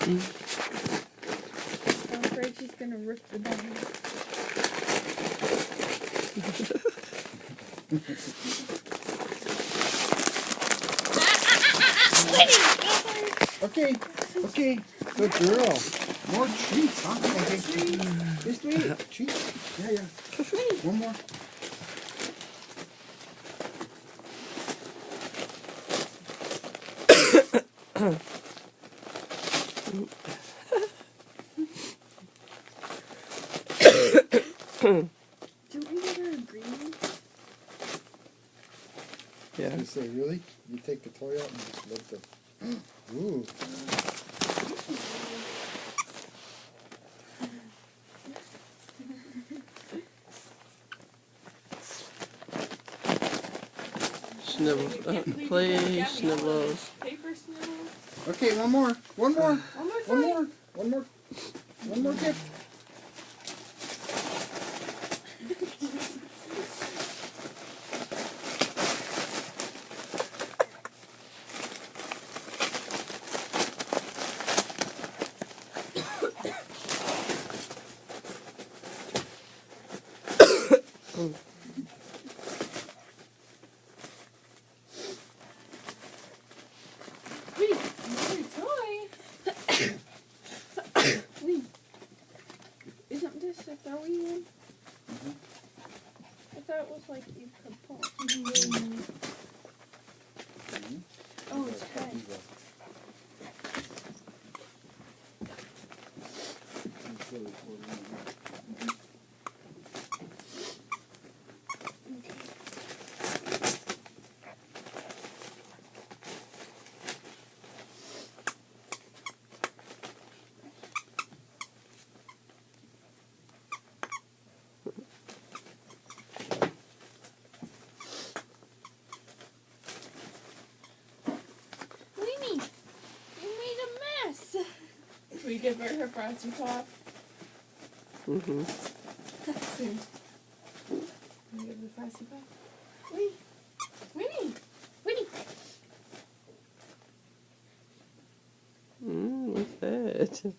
I'm afraid she's gonna rip the bottom. Okay, okay, good girl. More treats, huh? Okay. Just wait. Treats. Yeah. One more. Do we get her a green one? Yeah. You say, really? You take the toy out and just let the... Ooh. Snibbles. Play Snibbles. Paper Snibbles. Okay, one more. One more. One more time. One more gift. Wait, another toy? Wait. Isn't this a throwy one? I thought it was like you could pull. Oh, it's head. Weenie, you made a mess. Should we give her her frosty pop? Mm-hmm. Soon. Can we give her the frosty pop? Winnie, Winnie, Winnie. What's that?